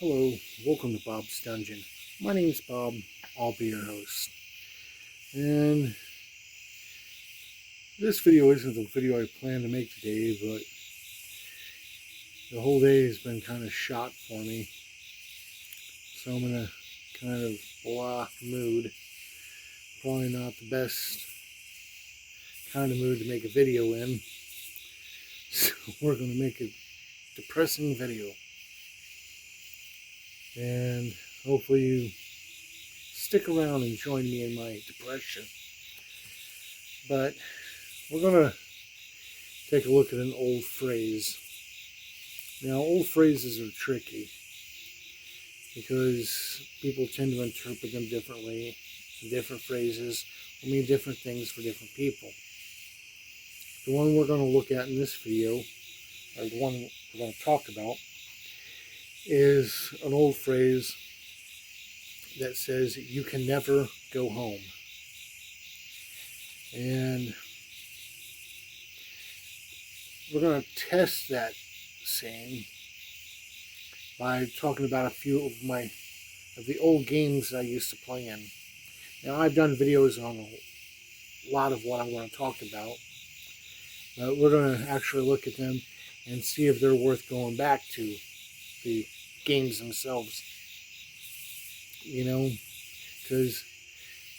Hello, welcome to Bob's Dungeon. My name's Bob, I'll be your host. And this video isn't the video I planned to make today, but the whole day has been kind of shot for me. So I'm in a kind of blah mood. Probably not the best kind of mood to make a video in. So we're going to make a depressing video. And hopefully you stick around and join me in my depression. But we're going to take a look at an old phrase. Now, old phrases are tricky because people tend to interpret them differently. Different phrases will mean different things for different people. The one we're going to look at in this video, or the one we're going to talk about, is an old phrase that says, "You can never go home." And we're going to test that saying by talking about a few of the old games I used to play in. Now, I've done videos on a lot of what I'm going to talk about, but we're going to actually look at them and see if they're worth going back to, the games themselves. You know, because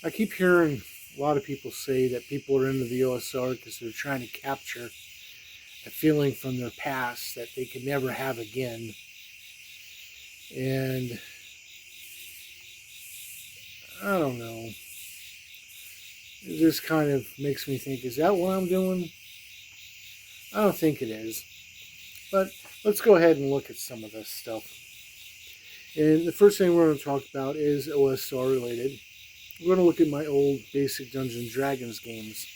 I keep hearing a lot of people say that people are into the OSR because they're trying to capture a feeling from their past that they could never have again. And I don't know. It just kind of makes me think, is that what I'm doing? I don't think it is. But let's go ahead and look at some of this stuff. And the first thing we're going to talk about is OSR related. We're going to look at my old basic Dungeons and Dragons games.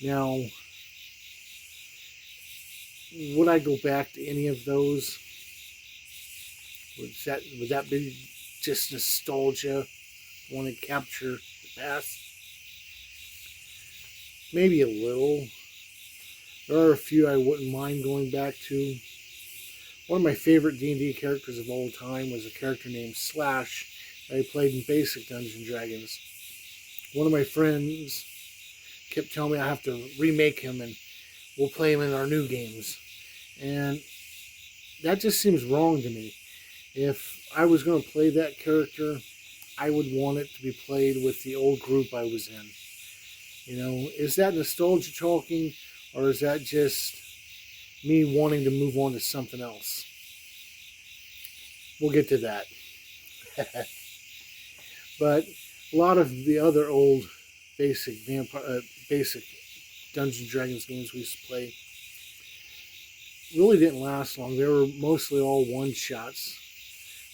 Now, would I go back to any of those? Would that be just nostalgia? Want to capture the past? Maybe a little. There are a few I wouldn't mind going back to. One of my favorite D&D characters of all time was a character named Slash that I played in basic Dungeons and Dragons. One of my friends kept telling me I have to remake him and we'll play him in our new games. And that just seems wrong to me. If I was going to play that character, I would want it to be played with the old group I was in. You know, is that nostalgia talking, or is that just me wanting to move on to something else? We'll get to that. But a lot of the other old basic Dungeons and Dragons games we used to play really didn't last long. They were mostly all one-shots.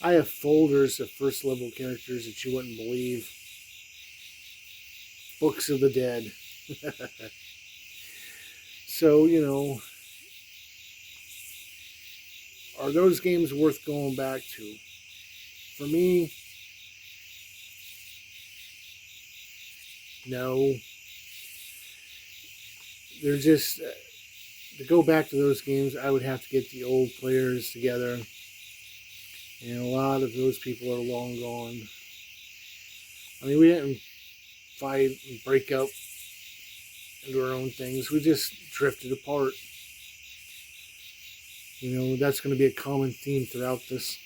I have folders of first level characters that you wouldn't believe. Books of the dead. So, you know, are those games worth going back to? For me, no. They're just, to go back to those games, I would have to get the old players together. And a lot of those people are long gone. I mean, we didn't fight and break up and do our own things. We just drifted apart. You know, that's going to be a common theme throughout this.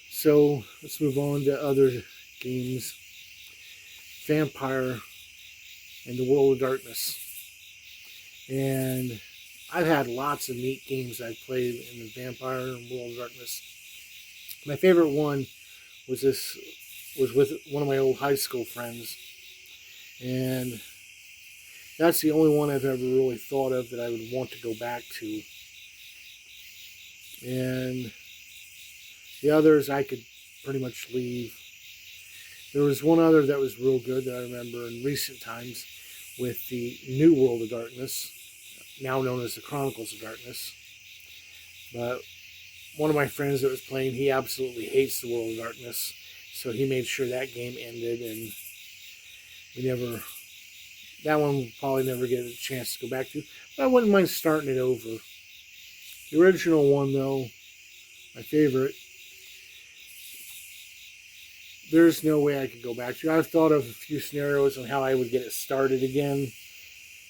So, let's move on to other games. Vampire and the World of Darkness. And I've had lots of neat games I've played in the Vampire and World of Darkness. My favorite one was with one of my old high school friends. And that's the only one I've ever really thought of that I would want to go back to. And the others I could pretty much leave. There was one other that was real good that I remember in recent times with the New World of Darkness, now known as the Chronicles of Darkness. But one of my friends that was playing, he absolutely hates the World of Darkness, so he made sure that game ended, and that one we'll probably never get a chance to go back to, but I wouldn't mind starting it over. The original one, though, my favorite, there's no way I could go back to. I've thought of a few scenarios on how I would get it started again,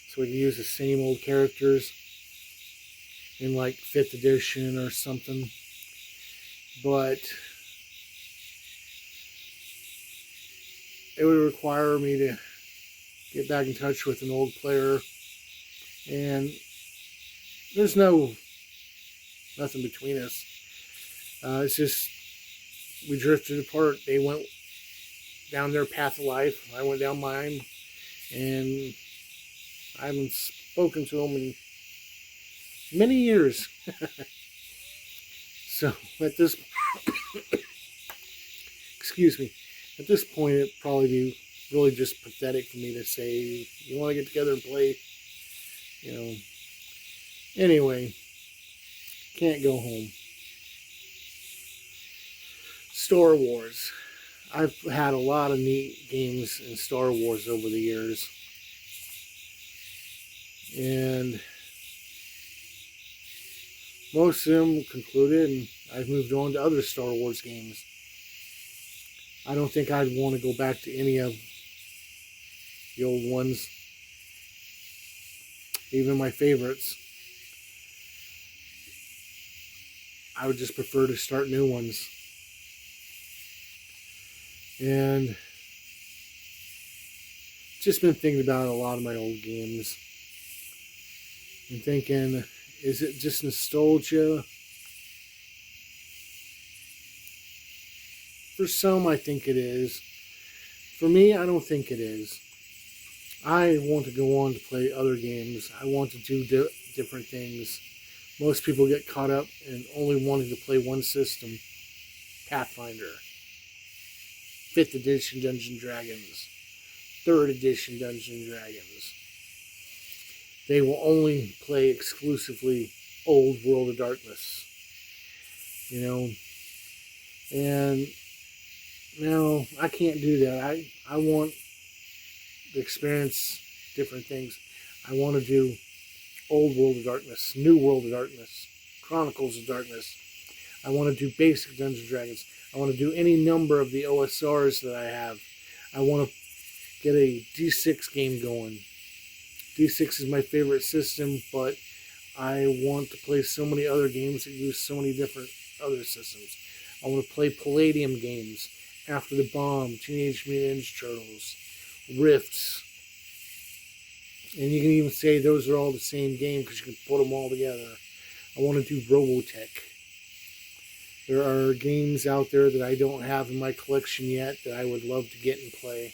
so we could use the same old characters in like 5th edition or something. But it would require me to get back in touch with an old player, and there's nothing between us. It's just we drifted apart. They went down their path of life, I went down mine, and I haven't spoken to them in many years. So at this excuse me, at this point it'd probably be really just pathetic for me to say, you want to get together and play, you know. Anyway, can't go home. Star Wars. I've had a lot of neat games in Star Wars over the years. And most of them concluded, and I've moved on to other Star Wars games. I don't think I'd want to go back to any of the old ones, even my favorites. I would just prefer to start new ones. And just been thinking about a lot of my old games and thinking, is it just nostalgia? For some, I think it is. For me, I don't think it is. I want to go on to play other games. I want to do different things. Most people get caught up in only wanting to play one system. Pathfinder. 5th edition Dungeons & Dragons. 3rd edition Dungeons & Dragons. They will only play exclusively old World of Darkness. You know? And no, I can't do that. I want to experience different things. I want to do old World of Darkness, new World of Darkness, Chronicles of Darkness. I want to do basic Dungeons & Dragons. I want to do any number of the OSRs that I have. I want to get a D6 game going. D6 is my favorite system, but I want to play so many other games that use so many different other systems. I want to play Palladium games, After the Bomb, Teenage Mutant Ninja Turtles, Rifts. And you can even say those are all the same game because you can put them all together. I want to do Robotech. There are games out there that I don't have in my collection yet that I would love to get and play.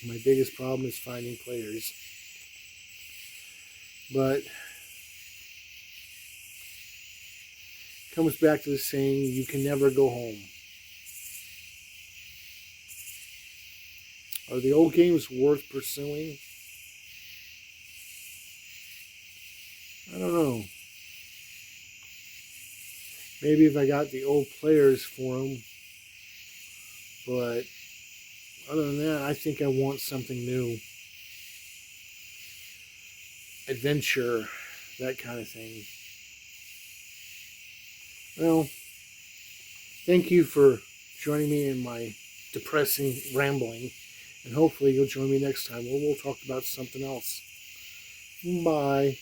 My biggest problem is finding players. But it comes back to the saying, you can never go home. Are the old games worth pursuing? I don't know. Maybe if I got the old players for them. But other than that, I think I want something new. Adventure, that kind of thing. Well, thank you for joining me in my depressing rambling. And hopefully you'll join me next time where we'll talk about something else. Bye.